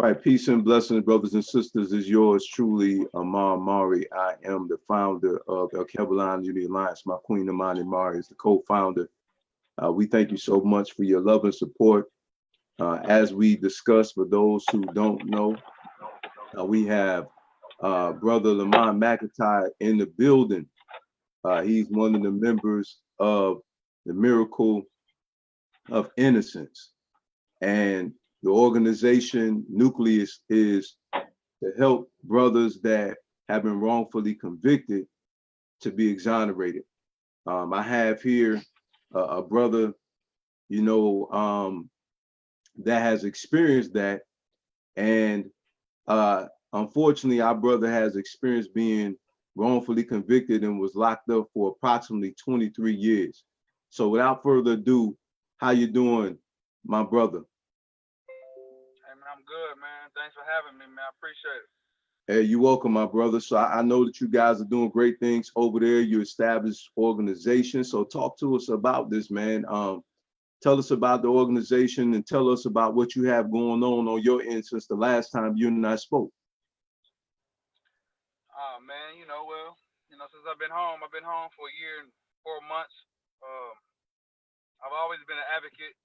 right, peace and blessings, brothers and sisters, is yours truly, Amar Mari. I am the founder of El Kebalan Unity Alliance. My queen, Amani Mari, is the co-founder. We thank you so much for your love and support. As we discussed, for those who don't know, we have Brother Lamonte McIntyre in the building. He's one of the members of the Miracle of Innocence. And the organization Nucleus is to help brothers that have been wrongfully convicted to be exonerated. I have here a brother, that has experienced that. And unfortunately, our brother has experienced being wrongfully convicted and was locked up for approximately 23 years. So without further ado, how you doing, my brother? Hey man, I'm good, man. Thanks for having me, man. I appreciate it. Hey, you're welcome, my brother. So I know that you guys are doing great things over there. You established organization. So talk to us about this, man. Tell us about the organization and tell us about what you have going on your end since the last time you and I spoke. Oh man, since I've been home for a year and 4 months. Um, I've always been an advocate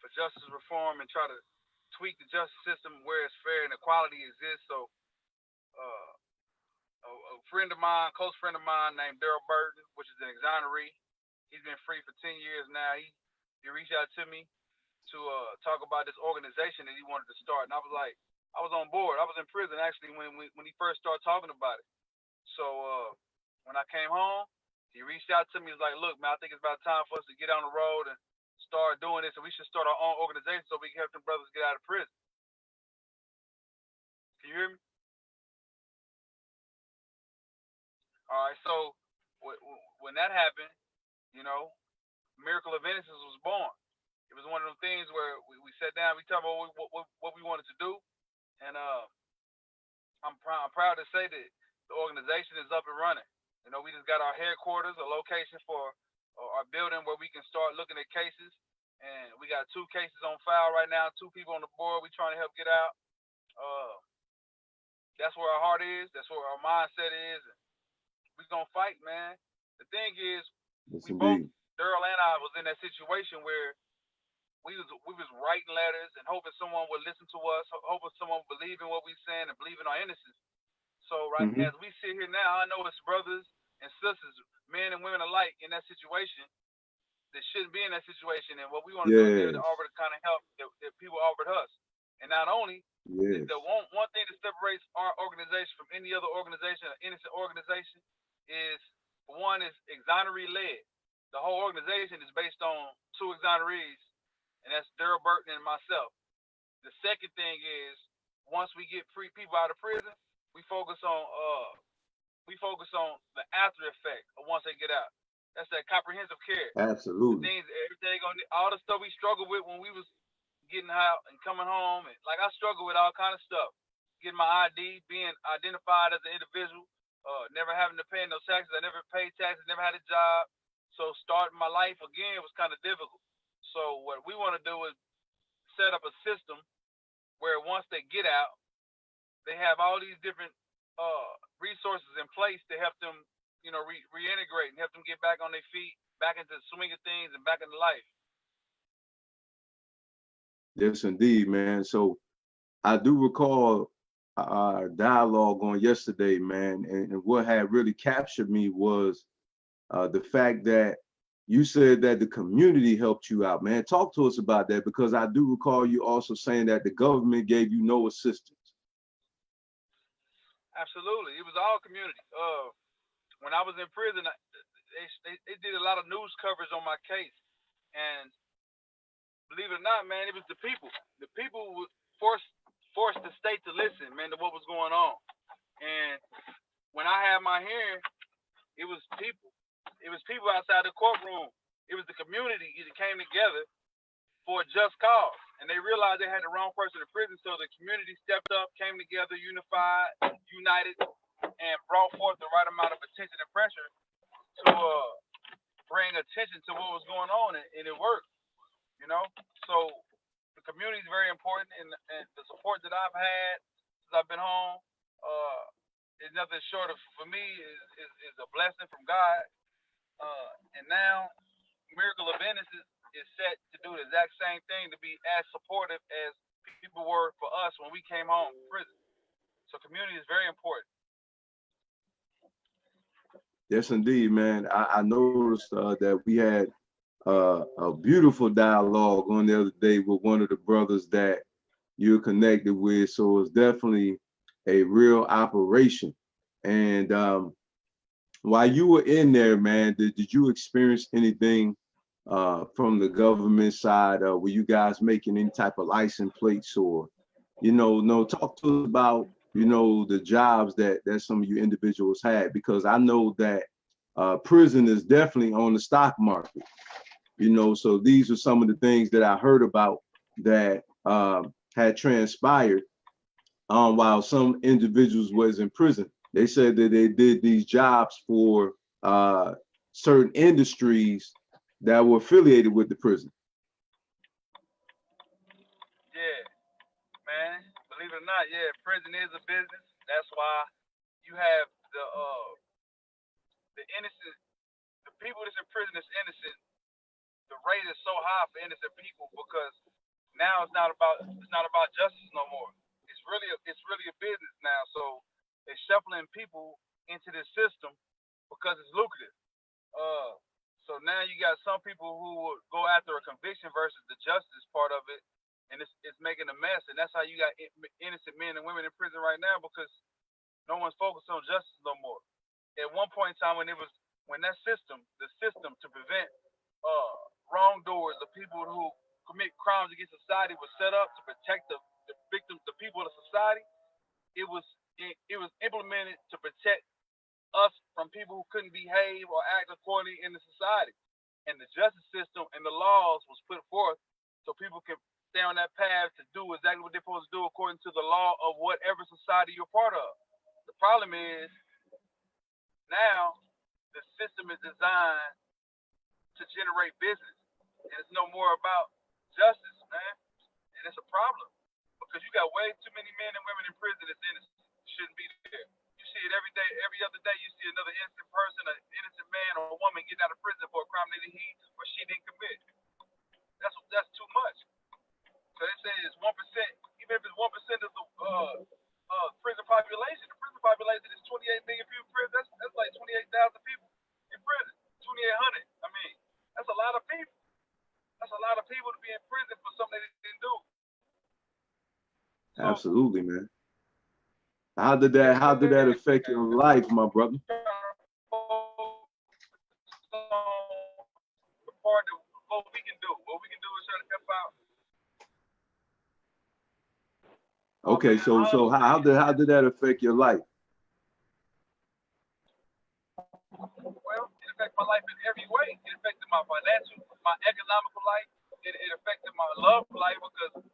for justice reform and try to tweak the justice system where it's fair and equality exists. So, uh, close friend of mine named Daryl Burton, which is an exoneree. He's been free for 10 years now. He reached out to me to talk about this organization that he wanted to start, and I was on board. I was in prison actually when he first started talking about it. So when I came home, he reached out to me. He was like, "Look, man, I think it's about time for us to get on the road and start doing this, and we should start our own organization so we can help them brothers get out of prison." Can you hear me? All right. So when that happened, you know, Miracle of Innocence was born. It was one of those things where we sat down, we talked about what we wanted to do, and I'm proud to say that the organization is up and running. You know, we just got our headquarters, a location for our building where we can start looking at cases, and we got 2 cases on file right now, 2 people on the board. We trying to help get out. That's where our heart is. That's where our mindset is. And we gonna fight, man. The thing is, Yes, we both, indeed. Daryl and I, was in that situation where we was writing letters and hoping someone would listen to us, hoping someone would believe in what we saying and believe in our innocence. So Mm-hmm. as we sit here now, I know it's brothers and sisters, men and women alike in that situation that shouldn't be in that situation. And what we want to do is be able to Yes. offer the kind of help that people offered us. And not only Yes. the one thing that separates our organization from any other organization, an innocent organization, is one is exoneree led. The whole organization is based on 2 exonerees, and that's Daryl Burton and myself. The second thing is once we get free people out of prison, we focus on the after effect of once they get out. That's that comprehensive care. The Absolutely. things, everything, all the stuff we struggled with when we was getting out and coming home, and like I struggle with all kind of stuff. Getting my ID, being identified as an individual, never having to pay no taxes. I never paid taxes, never had a job. So starting my life again was kind of difficult. So what we want to do is set up a system where once they get out, they have all these different resources in place to help them, reintegrate and help them get back on their feet, back into the swing of things and back into life. Yes, indeed, man. So I do recall our dialogue on yesterday, man, and what had really captured me was the fact that you said that the community helped you out, man. Talk to us about that, because I do recall you also saying that the government gave you no assistance. Absolutely, it was all community. When I was in prison, they did a lot of news coverage on my case, and believe it or not, man, it was the people. The people would forced the state to listen, man, to what was going on. And when I had my hearing, it was people. It was people outside the courtroom. It was the community that came together for a just cause. And they realized they had the wrong person in prison, so the community stepped up, came together, unified, united, and brought forth the right amount of attention and pressure to bring attention to what was going on, and it worked. So the community is very important, and the support that I've had since I've been home is nothing short of, for me, is a blessing from God. And now, Miracle of Innocence is set to do the exact same thing, to be as supportive as people were for us when we came home from prison. So community is very important. Yes, indeed, man. I noticed that we had a beautiful dialogue on the other day with one of the brothers that you're connected with. So it's definitely a real operation. And while you were in there, man, did you experience anything from the government side? Were you guys making any type of license plates, or, no, talk to us about, the jobs that some of you individuals had, because I know that prison is definitely on the stock market, so these are some of the things that I heard about that had transpired while some individuals was in prison. They said that they did these jobs for certain industries that were affiliated with the prison. Yeah, man. Believe it or not, yeah, prison is a business. That's why you have the innocent, the people that's in prison that's innocent. The rate is so high for innocent people because now it's not about justice no more. It's really a business now. So they're shuffling people into this system because it's lucrative. So now you got some people who will go after a conviction versus the justice part of it, and it's making a mess. And that's how you got innocent men and women in prison right now, because no one's focused on justice no more. At one point in time, when the system to prevent wrongdoers, the people who commit crimes against society, was set up to protect the victims, the people of the society. It was implemented to protect us from people who couldn't behave or act accordingly in the society. And the justice system and the laws was put forth so people can stay on that path to do exactly what they're supposed to do according to the law of whatever society you're part of. The problem is now the system is designed to generate business, and it's no more about justice, man. And it's a problem because you got way too many men and women in prison that's innocent. Shouldn't be there. You see it every day, every other day. You see another innocent person, an innocent man or a woman getting out of prison for a crime that he or she didn't commit. That's too much. So they say it's 1%. Even if it's 1% of the prison population, the prison population is 28 million people in prison. That's like 28,000 people in prison. 2,800. I mean, that's a lot of people. That's a lot of people to be in prison for something they didn't do. So, absolutely, man. How did that affect your life, my brother? What we can do is try to help out. Okay, so how did that affect your life? Well, it affected my life in every way. It affected my financial, my economical life. It affected my love life because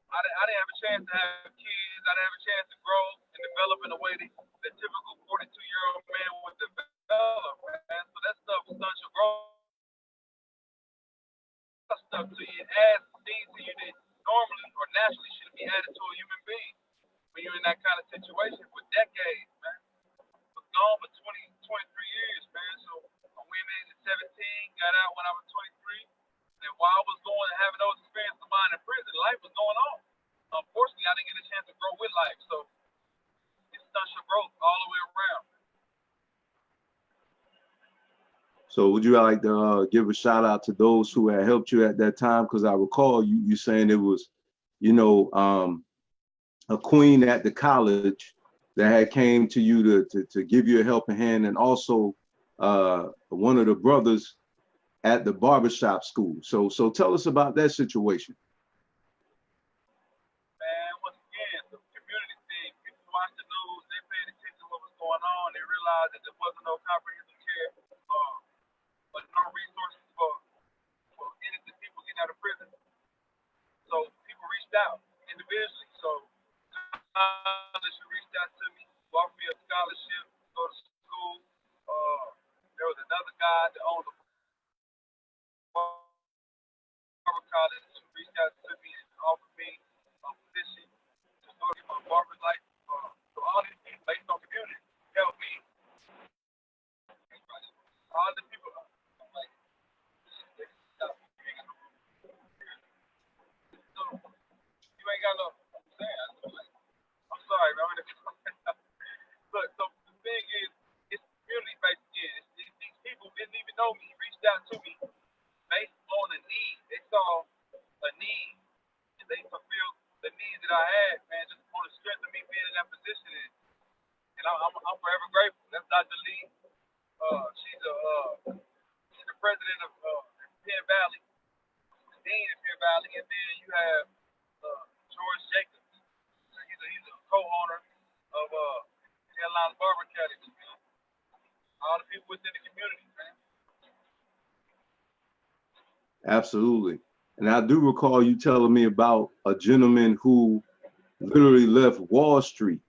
I didn't have a chance to have kids. I didn't have a chance to grow and develop in a way that the typical 42-year-old man would develop, man. So that stuff stunts your growth. That stuff to you. It adds things to you that normally or naturally should be added to a human being when you're in that kind of situation for decades, man. I was gone for 23 years, man. So I went in at 17, got out when I was 23. And while I was having those experiences of mine in prison, life was going on. Unfortunately, I didn't get a chance to grow with life, so it stunts your growth all the way around. So would you like to give a shout out to those who had helped you at that time? Because I recall you saying it was, a queen at the college that had came to you to give you a helping hand, and also one of the brothers at the barbershop school. So tell us about that situation. Man, once again, the community thing, people watch the news, they paid attention to what was going on, they realized that there wasn't no comprehensive care but no resources for innocent people getting out of prison. So people reached out individually. So college reached out to me, offered me a scholarship to go to school. There was another guy that owned a college who reached out to me and saw a need, and they fulfilled the needs that I had, man, just on the strength of me being in that position. And I'm forever grateful. That's Dr. Lee. She's the president of Penn Valley, the dean of Penn Valley, and then you have George Jacobs. He's a co-owner of Carolina Barber Academy. All the people within the community, man. Absolutely. And I do recall you telling me about a gentleman who literally left Wall Street.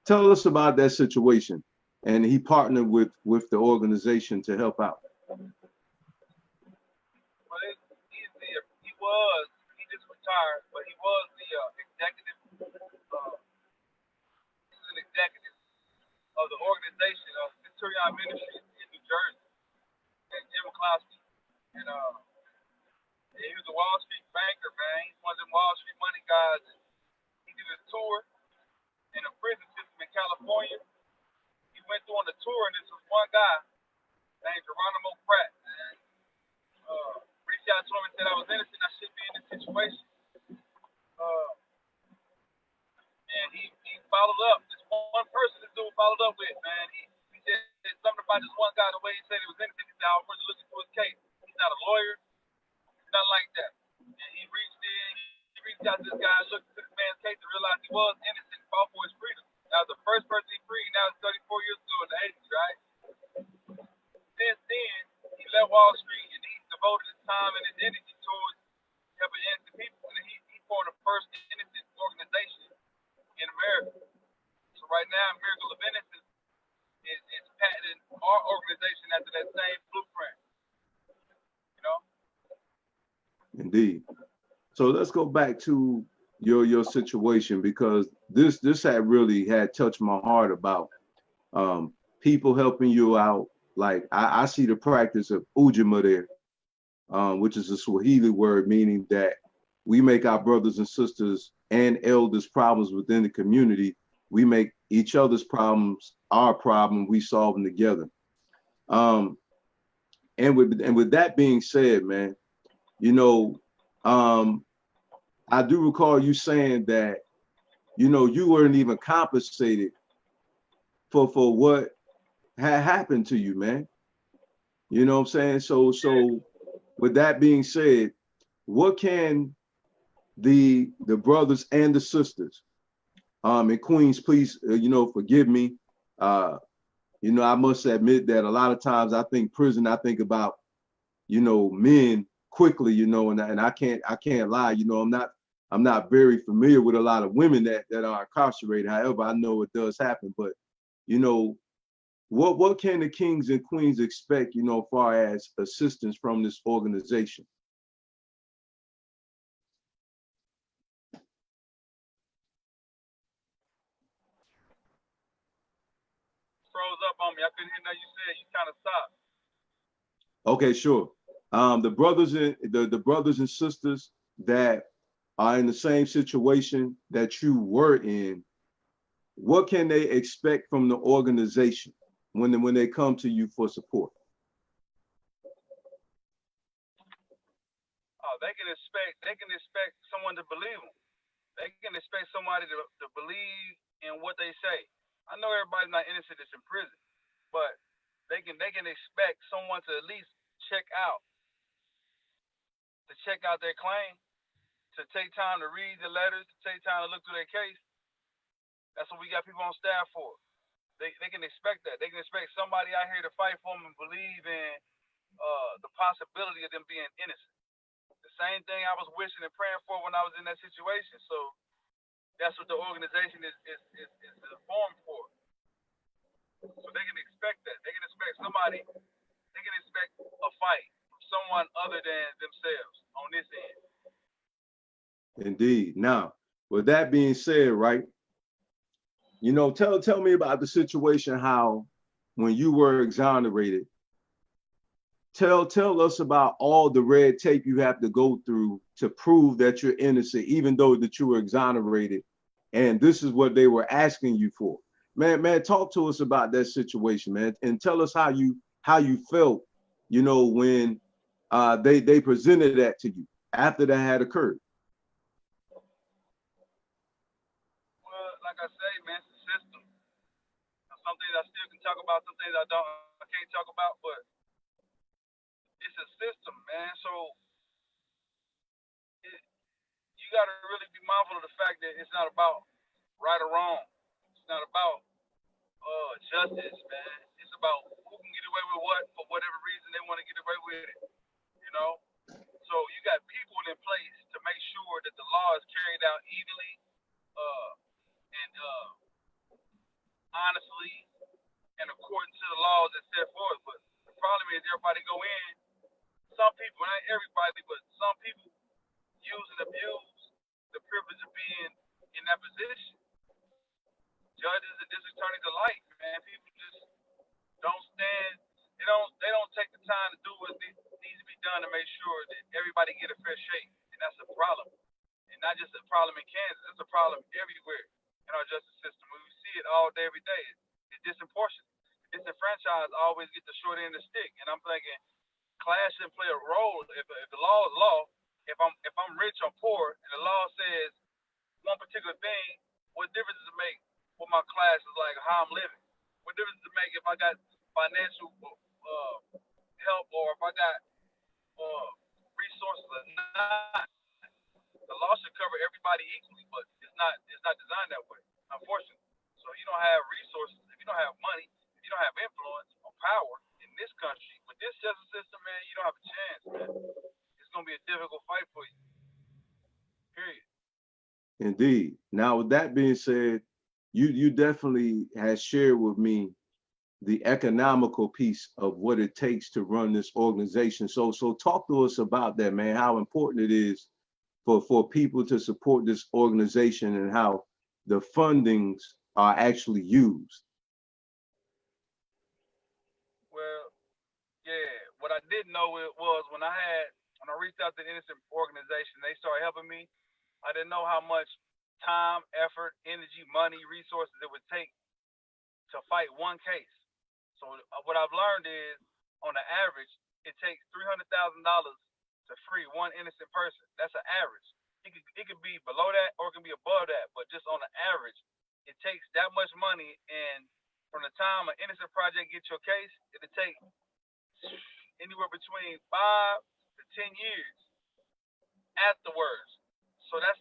Tell us about that situation. And he partnered with the organization to help out. Well, he just retired, but he was the executive, he was an executive of the organization of Centurion Ministries in New Jersey, and Jim McCloskey. And he was a Wall Street banker, man. He's one of them Wall Street money guys. He did a tour in a prison system in California. He went through on the tour, and this was one guy named Geronimo Pratt. Reached out to him and said I was innocent. I shouldn't be in this situation. And he followed up. This one person this dude followed up with, man. He said something about this one guy, the way he said he was innocent. He said I was really looking for his case. He's not a lawyer. Nothing like that. And he reached out to this guy, looked at this man's case, and realized he was innocent, fought for his freedom. That was the first person he freed. Now it's 34 years ago in the 80s, right? Since then, he left Wall Street and he devoted his time and his energy towards helping innocent people. And he formed the first innocent organization in America. So right now, Miracle of Innocence is patenting our organization after that same blueprint. You know? Indeed. So let's go back to your situation, because this had really touched my heart about people helping you out. Like I see the practice of ujima there, which is a Swahili word meaning that we make our brothers and sisters and elders problems within the community. We make each other's problems our problem. We solve them together. And with that being said, man, you know, I do recall you saying that, you know, you weren't even compensated for what had happened to you, man. You know what I'm saying? So with that being said, what can the brothers and the sisters, and Queens, please, you know, forgive me. You know, I must admit that a lot of times I think prison, I think about, you know, men quickly, you know, and I can't lie, you know, I'm not very familiar with a lot of women that are incarcerated. However, I know it does happen. But, you know, what can the kings and queens expect, you know, as far as assistance from this organization? Froze up on me. I couldn't hear nothing you said. You kind of stopped. Okay, sure. The brothers and sisters that are in the same situation that you were in, what can they expect from the organization when they come to you for support? They can expect someone to believe them. They can expect somebody to believe in what they say. I know everybody's not innocent that's in prison, but they can expect someone to at least check out their claim, to take time to read the letters, to take time to look through their case. That's what we got people on staff for. They can expect that. They can expect somebody out here to fight for them and believe in the possibility of them being innocent. The same thing I was wishing and praying for when I was in that situation. So that's what the organization is formed for. So they can expect that. They can expect somebody. They can expect a fight from someone other than themselves on this end. Indeed. Now, with that being said, right, you know, tell me about the situation, how when you were exonerated, tell us about all the red tape you have to go through to prove that you're innocent, even though that you were exonerated, and this is what they were asking you for. Man, talk to us about that situation, man, and tell us how you felt, you know, when they presented that to you. after that had occurred? Well, like I say, man, it's a system. Some things I still can talk about, some things I can't talk about, but it's a system, man. So you got to really be mindful of the fact that it's not about right or wrong. It's not about justice, man. It's about who can get away with what for whatever reason they want to get away with it. You know. So you got people in place to make sure that the law is carried out evenly, and honestly, and according to the laws that set forth. But the problem is everybody go in. Some people, not everybody, but some people use and abuse the privilege of being in that position. Judges and district attorneys alike, man. People just don't stand. They don't take the time to do what needs to be done to make sure that everybody get a fair shake, and that's a problem. And not just a problem in Kansas. It's a problem everywhere in our justice system. We see it all day, every day. It's disproportionate. Disenfranchised always get the short end of the stick. And I'm thinking class shouldn't play a role. If the law is law, if I'm rich or poor, and the law says one particular thing, what difference does it make what my class is like, how I'm living? What difference does it make if I got financial help or if I got resources or not? The law should cover everybody equally, but it's not designed that way, unfortunately. So you don't have resources, if you don't have money, if you don't have influence or power in this country, with this justice system, man, you don't have a chance, man. It's gonna be a difficult fight for you. Period. Indeed. Now, with that being said, you definitely has shared with me the economical piece of what it takes to run this organization. So talk to us about that, man, how important it is for people to support this organization and how the fundings are actually used. Well, yeah. What I didn't know it was when I reached out to the innocent organization, they started helping me. I didn't know how much time, effort, energy, money, resources it would take to fight one case. So what I've learned is, on the average, it takes $300,000 to free one innocent person. That's an average. It could be below that or it can be above that, but just on the average, it takes that much money. And from the time an innocent project gets your case, it'll take anywhere between 5 to 10 years afterwards. So that's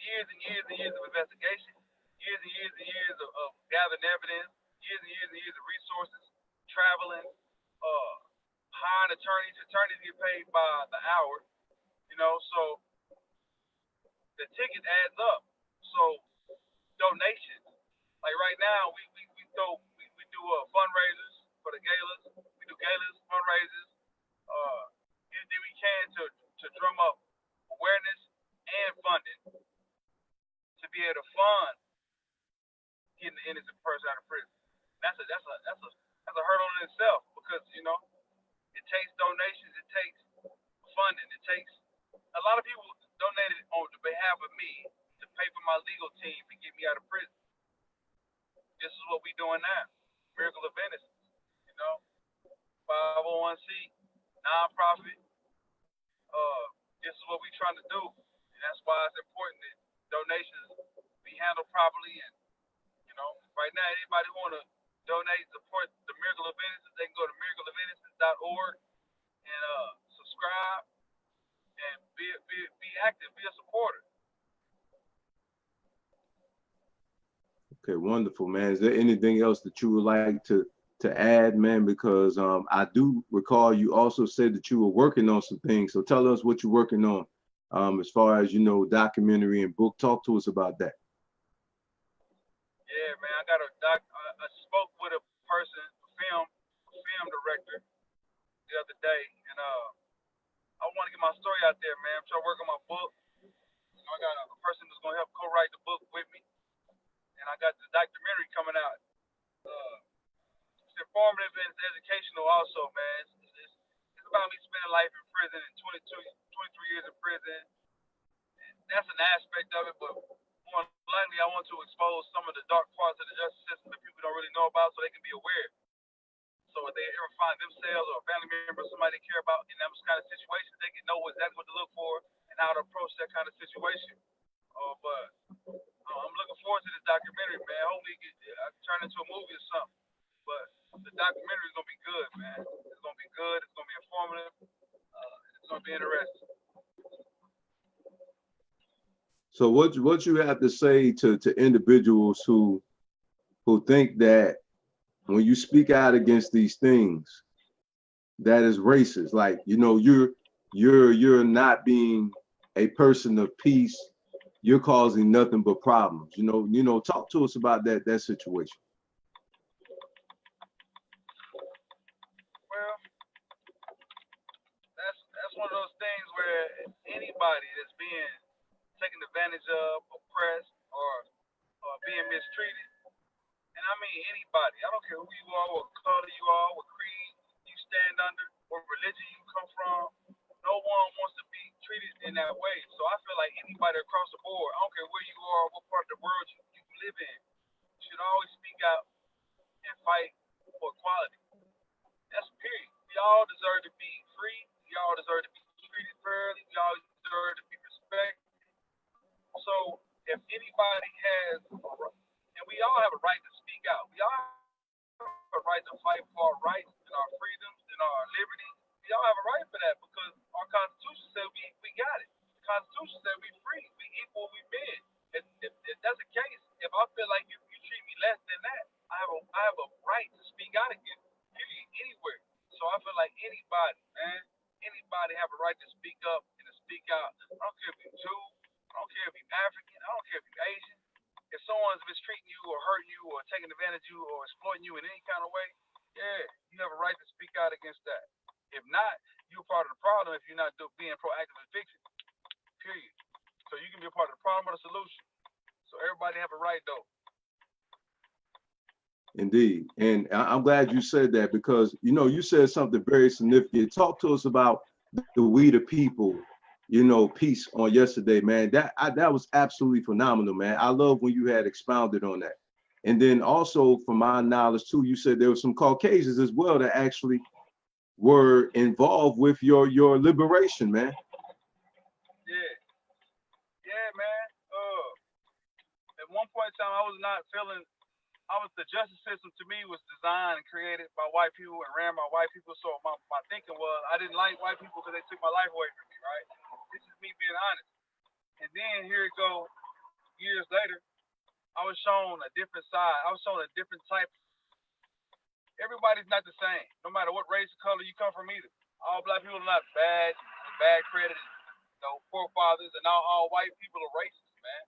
years and years and years of investigation, years and years and years of gathering evidence, years and years of resources, traveling, hiring attorneys. Attorneys get paid by the hour, so the ticket adds up. So donations, like right now, we do fundraisers for the galas. We do galas, fundraisers, anything we can to drum up awareness and funding to be able to fund getting the innocent person out of prison. That's a hurdle in itself because it takes donations, it takes funding, it takes a lot of people donated on the behalf of me to pay for my legal team to get me out of prison. This is what we doing now. Miracle of Innocence, 501c, nonprofit. This is what we trying to do, and that's why it's important that donations be handled properly. And right now, anybody who want to donate, support the Miracle of Innocence, they can go to miracleofinnocence.org and subscribe and be active, be a supporter. Okay, wonderful, man. Is there anything else that you would like to add, man? Because I do recall you also said that you were working on some things. So tell us what you're working on as far as, documentary and book. Talk to us about that. Yeah, man, I spoke with a person, a film director the other day, and I want to get my story out there, man. I'm trying to work on my book. I got a person who's going to help co-write the book with me, and I got the documentary coming out. It's informative and it's educational also, man. It's about me spending life in prison and 23 years in prison. And that's an aspect of it, but more likely I want to expose some of the dark parts of the justice system that people don't really know about so they can be aware. So if they ever find themselves or a family member, somebody they care about in those kind of situations, they can know exactly what to look for and how to approach that kind of situation. But I'm looking forward to this documentary, man. Hopefully I can turn into a movie or something. But the documentary is gonna be good, man. It's gonna be good. It's gonna be informative. It's gonna be interesting. So what you have to say to individuals who think that when you speak out against these things, that is racist? Like, you know, you're not being a person of peace. You're causing nothing but problems. You know, talk to us about that situation. Well, that's one of those things where anybody that's being taken advantage of, oppressed, or being mistreated, and I mean anybody. I don't care who you are, what color you are, what creed you stand under, what religion you come from. No one wants to be treated in that way. So I feel like anybody across the board, I don't care where you are, what part of the world you live in, should always speak out and fight for equality. That's period. We all deserve to be free. We all deserve to be treated fairly. We all deserve to be respected. So if anybody has, and we all have a right to speak out. We all have a right to fight for our rights and our freedoms and our liberties. We all have a right for that because our Constitution said we got it. The Constitution said we free, we equal, we men. If that's the case, if I feel like you treat me less than that, I have a right to speak out against it. Period. Anywhere. So I feel like anybody, man, anybody have a right to speak up and to speak out. I don't care if you're Jew, I don't care if you're African, I don't care if you're Asian. If someone's mistreating you or hurting you or taking advantage of you or exploiting you in any kind of way, yeah, you have a right to speak out against that. If not, you're part of the problem if you're not being proactive and fixing it. Period. So you can be a part of the problem or the solution. So everybody have a right though. Indeed. And I'm glad you said that because, you know, you said something very significant. Talk to us about the we the people, you know, piece on yesterday, man. That was absolutely phenomenal, man. I love when you had expounded on that. And then also from my knowledge too, you said there were some Caucasians as well that actually were involved with your liberation, man. Yeah. Yeah, man. At one point in time I was not feeling the justice system to me was designed and created by white people and ran by white people. So my thinking was I didn't like white people because they took my life away from me, right? This is me being honest. And then here it go, years later, I was shown a different side. I was shown a different type. Everybody's not the same, no matter what race or color you come from either. All black people are not bad credited, you know, forefathers, and all white people are racist, man.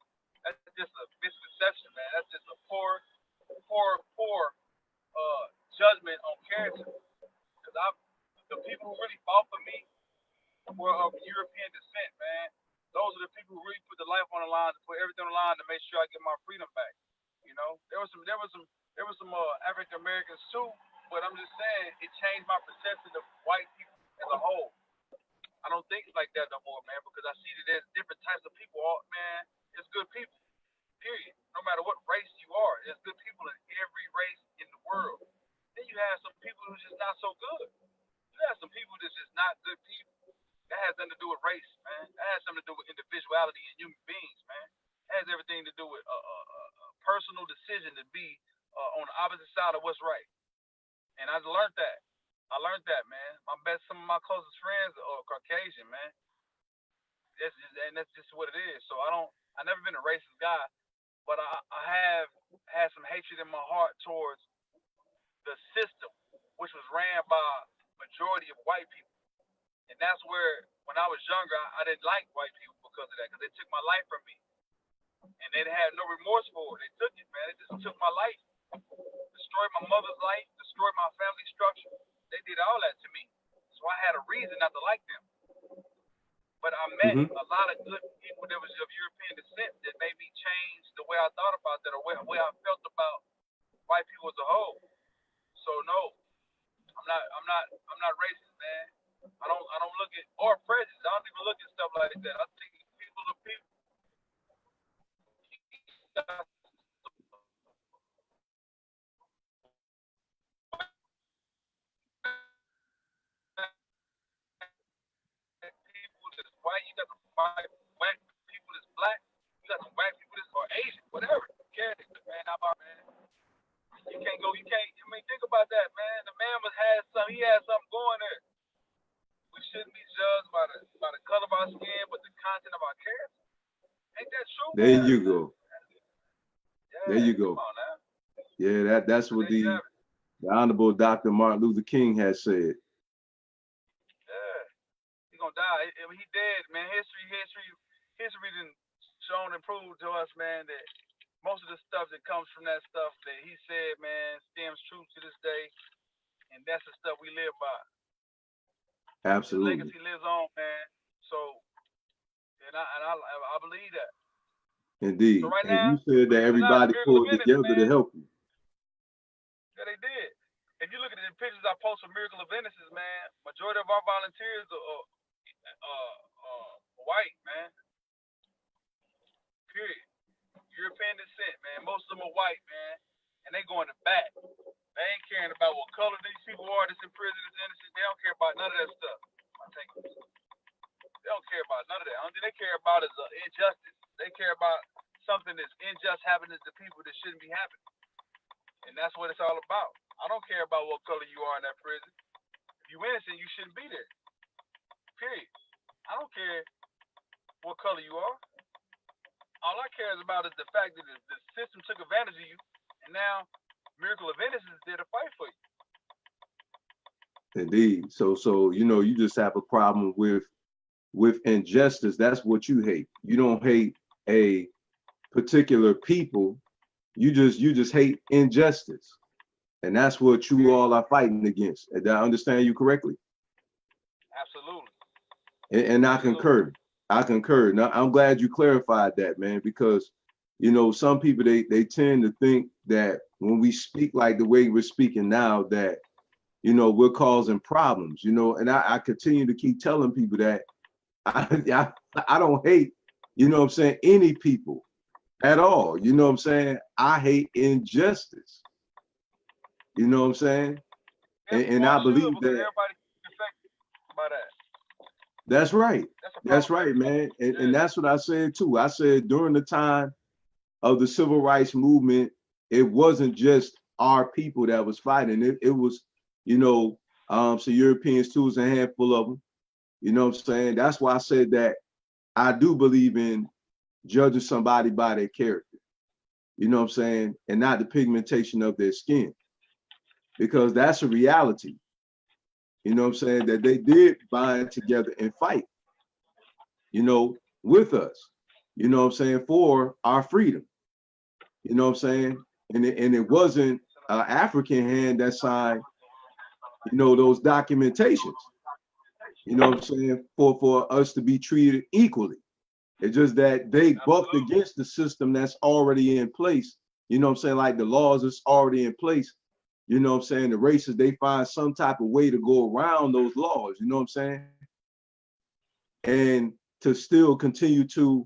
That's just a misconception, man. That's just a poor judgment on character. Because the people who really fought for me were of European descent, man. Those are the people who really put the life on the line, to put everything on the line to make sure I get my freedom back. You know, there was some African Americans too, but I'm just saying it changed my perception of white people as a whole. I don't think like that no more, man, because I see that there's different types of people. Man, there's good people. Period. No matter what race you are, there's good people in every race in the world. Then you have some people who's just not so good. You have some people that's just not good people. That has nothing to do with race, man. That has something to do with individuality and human beings, man. It has everything to do with a personal decision to be on the opposite side of what's right. And I learned that. Man. Some of my closest friends are Caucasian, man. That's just what it is. So I've never been a racist guy, but I have had some hatred in my heart towards the system, which was ran by majority of white people. And that's where, when I was younger, I didn't like white people because of that, because they took my life from me. And they had no remorse for it. They took it, man. They just took my life. Destroyed my mother's life, destroyed my family structure. They did all that to me. So I had a reason not to like them. But I met a lot of good people that was of European descent that made me change the way I thought about that, or the way I felt about white people as a whole. So no, I'm not racist, man. I don't look at, or prejudice. I don't even look at stuff like that. I think people are people. content of our character. Ain't that true? There man? you go. Yeah, There you go. Come on now. Yeah, that's what the Honorable Dr. Martin Luther King has said. Yeah, he's gonna die. He dead, man. History done shown and proved to us, man, that most of the stuff that comes from that stuff that he said, man, stems true to this day, and that's the stuff we live by. Absolutely. His legacy lives on, man. So, and I believe that. Indeed. So right And now, you said that everybody pulled together to help you. Yeah, they did. If you look at the pictures I post of Miracle of Innocence, man, majority of our volunteers are white, man. Period. European descent, man. Most of them are white, man. And they going to bat. They ain't caring about what color these people are that's in prison that's innocent. They don't care about none of that stuff. They don't care about none of that. Only thing they care about is injustice. They care about something that's unjust happening to people that shouldn't be happening. And that's what it's all about. I don't care about what color you are in that prison. If you're innocent, you shouldn't be there. Period. I don't care what color you are. All I care about is the fact that the system took advantage of you, and now Miracle of Innocence is there to fight for you. Indeed. So you just have a problem with injustice. That's what you hate. You don't hate a particular people. You just hate injustice. And that's what you all are fighting against. Did I understand you correctly? Absolutely. And I concur. I concur. Now, I'm glad you clarified that, man, because, some people, they tend to think that when we speak like the way we're speaking now, that, we're causing problems, and I continue to keep telling people that I don't hate, any people at all. I hate injustice. You know what I'm saying? And I believe that everybody's affected by that. That's right. That's right, man. And that's what I said too. I said during the time of the civil rights movement, it wasn't just our people that was fighting. It was, some Europeans too, was a handful of them. You know what I'm saying? That's why I said that I do believe in judging somebody by their character. You know what I'm saying? And not the pigmentation of their skin. Because that's a reality. You know what I'm saying? That they did bind together and fight, with us, for our freedom. You know what I'm saying? And it wasn't an African hand that signed, those documentations, what I'm saying, for us to be treated equally. It's just that they bucked against the system that's already in place. You know what I'm saying? Like the laws that's already in place. You know what I'm saying? The races, they find some type of way to go around those laws, you know what I'm saying? And to still continue to,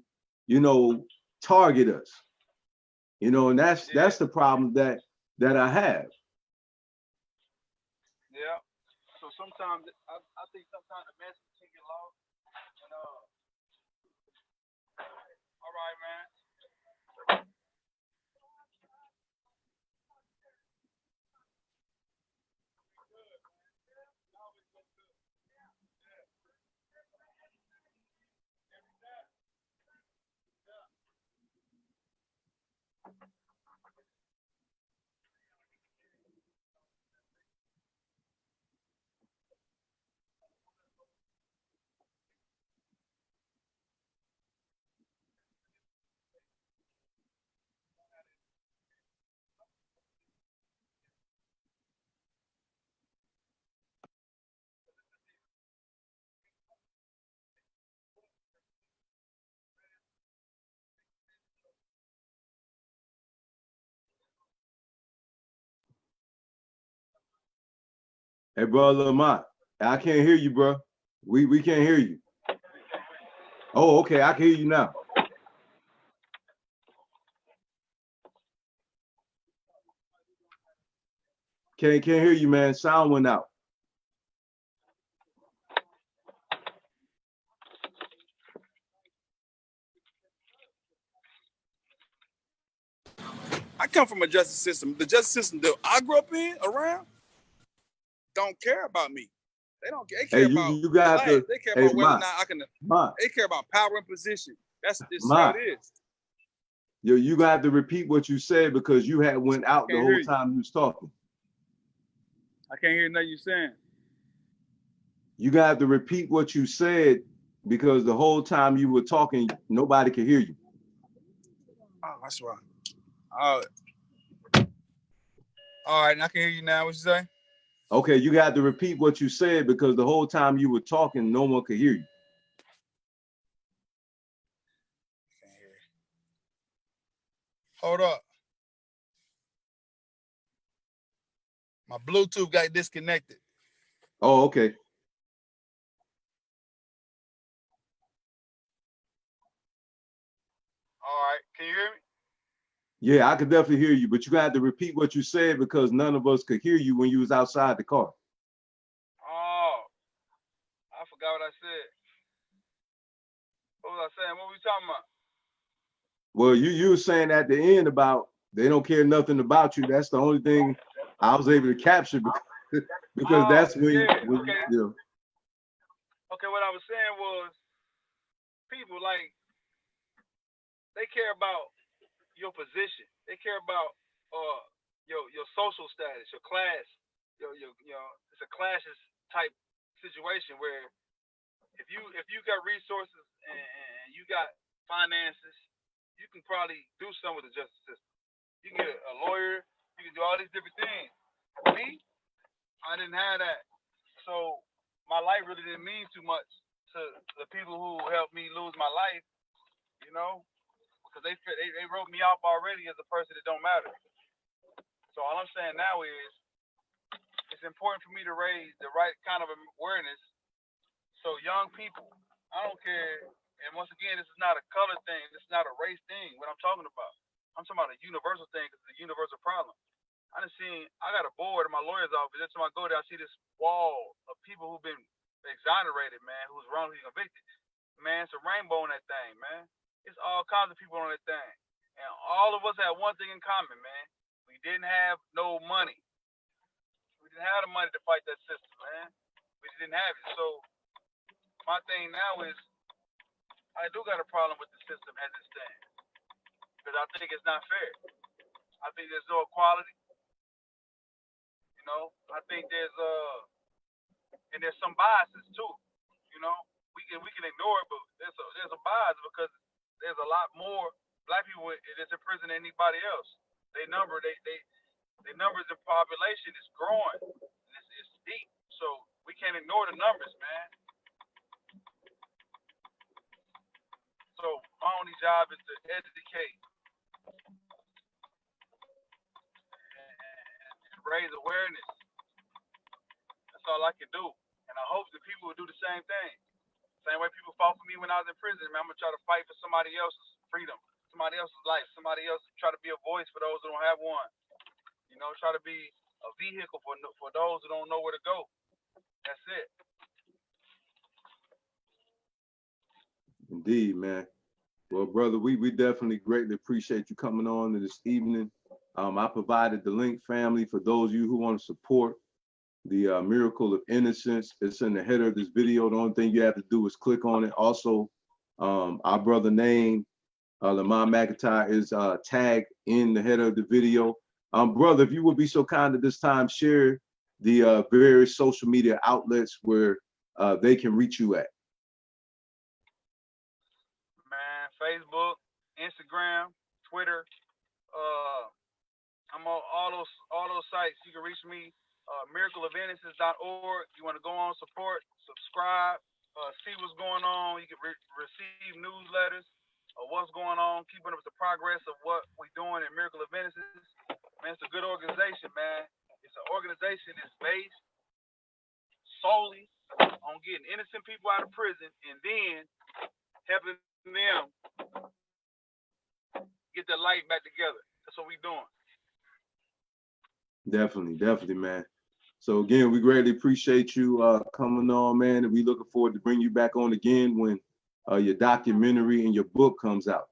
target us, and that's the problem that I have. Yeah. So sometimes I think sometimes the message can get lost. And all right, man. Hey, bro, Lamont, I can't hear you, bro. We can't hear you. Oh, okay, I can hear you now. Can't hear you, man. Sound went out. I come from a justice system. The justice system that I grew up in, around, don't care about me. They don't. They Hey, care about you got life. the. They care Hey, about whether or not I can. They care about power and position. That's how it is. Yo, you got to repeat what you said because you had went out the whole time you was talking. I can't hear nothing you saying. You got to repeat what you said because the whole time you were talking, nobody could hear you. Oh, that's right. All right, I can hear you now. What you say? Okay, you got to repeat what you said because the whole time you were talking, no one could hear you. Hold up. My Bluetooth got disconnected. Oh, okay. All right, can you hear me? Yeah, I could definitely hear you, but you got to repeat what you said because none of us could hear you when you was outside the car. Oh, I forgot what I said. What was I saying? What were we talking about? Well, you were saying at the end about they don't care nothing about you. That's the only thing I was able to capture because that's when, okay. you know. Okay, what I was saying was people like they care about your position. They care about your social status, your class, your it's a classes type situation where if you got resources and you got finances, you can probably do something with the justice system. You can get a lawyer, you can do all these different things. Me, I didn't have that. So my life really didn't mean too much to the people who helped me lose my life, you know, because they wrote me off already as a person that don't matter. So all I'm saying now is it's important for me to raise the right kind of awareness. So young people, I don't care. And once again, this is not a color thing. This is not a race thing. What I'm talking about, I'm talking about a universal thing because it's a universal problem. I got a board in my lawyer's office. Every time I go there, I see this wall of people who've been exonerated, man, who's wrongly convicted. Man, it's a rainbow on that thing, man. It's all kinds of people on that thing. And all of us have one thing in common, man. We didn't have no money. We didn't have the money to fight that system, man. We didn't have it. So my thing now is I do got a problem with the system as it stands. Because I think it's not fair. I think there's no equality. You know, I think there's some biases too. You know, we can ignore it, but there's a bias because there's a lot more black people that's in prison than anybody else. Their numbers in population is growing. It's deep, so we can't ignore the numbers, man. So my only job is to educate and raise awareness. That's all I can do. And I hope that people will do the same thing. Same way people fought for me when I was in prison, man. I'm going to try to fight for somebody else's freedom, somebody else's life, somebody else, try to be a voice for those who don't have one. You know, try to be a vehicle for those who don't know where to go. That's it. Indeed, man. Well, brother, we definitely greatly appreciate you coming on this evening. I provided the link, family, for those of you who want to support the Miracle of Innocence. It's in the header of this video. The only thing you have to do is click on it. Also, our brother name, Lamonte McIntyre, is tagged in the header of the video. Brother, if you would be so kind at this time, share the various social media outlets where they can reach you at. Man, Facebook, Instagram, Twitter. I'm on all those sites. You can reach me. miracleofinnocence.org. You want to go on, support, subscribe, see what's going on. You can receive newsletters of what's going on, keeping up with the progress of what we're doing in Miracle of Innocence. Man, it's a good organization, man. It's an organization that's based solely on getting innocent people out of prison and then helping them get their life back together. That's what we're doing. Definitely, man. So again, we greatly appreciate you coming on, man, and we looking forward to bring you back on again when your documentary and your book comes out.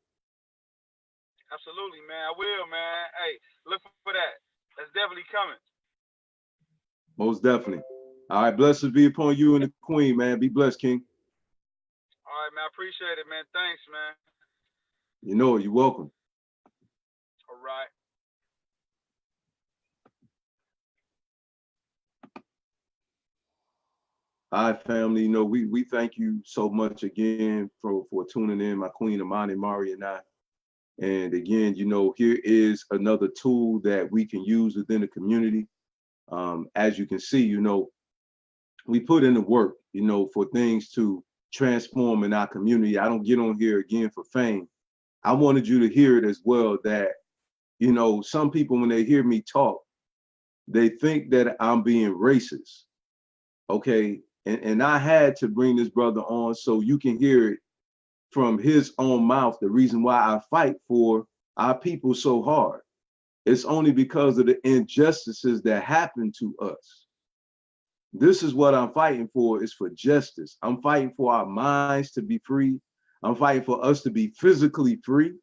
Absolutely, man. I will, man. Hey, look for that. That's definitely coming. Most definitely. All right, blessings be upon you and the queen, man. Be blessed, King. All right, man. I appreciate it, man. Thanks, man. You know it. You're welcome. All right. All right, family. You know, we thank you so much again for tuning in, my queen, Amani, Mari, and I. And again, you know, here is another tool that we can use within the community. As you can see, you know, we put in the work, you know, for things to transform in our community. I don't get on here again for fame. I wanted you to hear it as well that, you know, some people, when they hear me talk, they think that I'm being racist. Okay. And I had to bring this brother on so you can hear it from his own mouth. The reason why I fight for our people so hard. It's only because of the injustices that happen to us. This is what I'm fighting for, is for justice. I'm fighting for our minds to be free. I'm fighting for us to be physically free.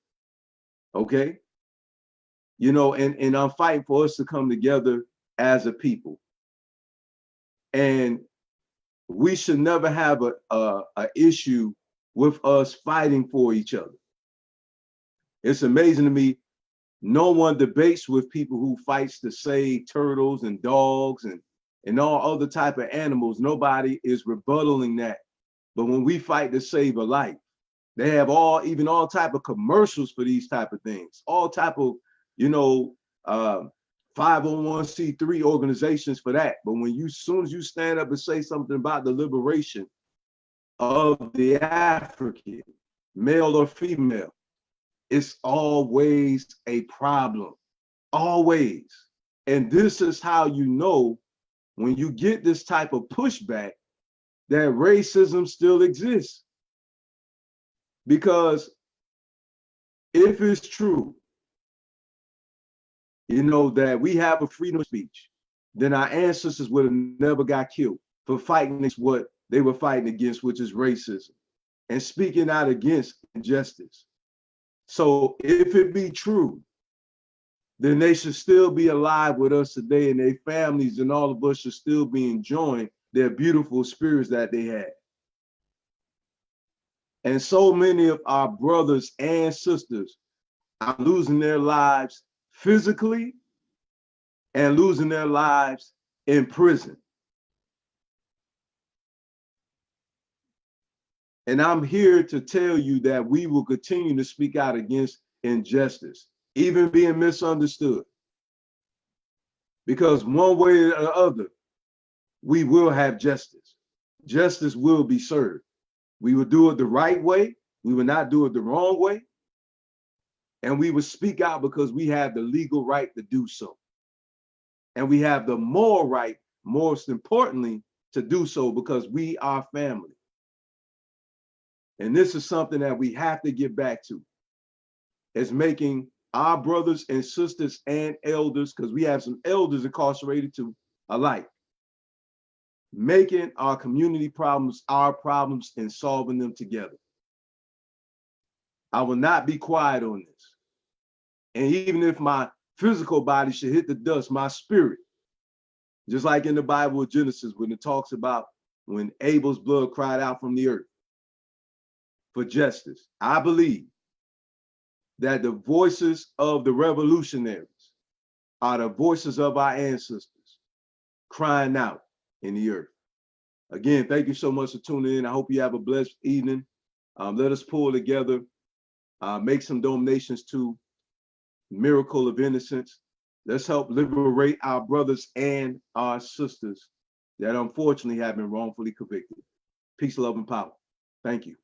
Okay. You know, and I'm fighting for us to come together as a people. And we should never have a issue with us fighting for each other. It's amazing to me. No one debates with people who fights to save turtles and dogs and all other type of animals. Nobody is rebuttaling that. But when we fight to save a life, they have even all type of commercials for these type of things, all type of, you know, 501c3 organizations for that. But when as soon as you stand up and say something about the liberation of the African, male or female, it's always a problem, always. And this is how you know when you get this type of pushback that racism still exists. Because if it's true, you know, that we have a freedom of speech, then our ancestors would have never got killed for fighting against what they were fighting against, which is racism, and speaking out against injustice. So if it be true, then they should still be alive with us today, and their families and all of us should still be enjoying their beautiful spirits that they had. And so many of our brothers and sisters are losing their lives physically and losing their lives in prison. And I'm here to tell you that we will continue to speak out against injustice, even being misunderstood. Because one way or the other, we will have justice. Justice will be served. We will do it the right way. We will not do it the wrong way. And we will speak out because we have the legal right to do so. And we have the moral right, most importantly, to do so because we are family. And this is something that we have to get back to, is making our brothers and sisters and elders, because we have some elders incarcerated too, alike, making our community problems our problems and solving them together. I will not be quiet on this. And even if my physical body should hit the dust, my spirit, just like in the Bible of Genesis, when it talks about when Abel's blood cried out from the earth for justice, I believe that the voices of the revolutionaries are the voices of our ancestors crying out in the earth. Again, thank you so much for tuning in. I hope you have a blessed evening. Let us pull together, make some donations to Miracle of Innocence. Let's help liberate our brothers and our sisters that unfortunately have been wrongfully convicted. Peace, love, and power. Thank you.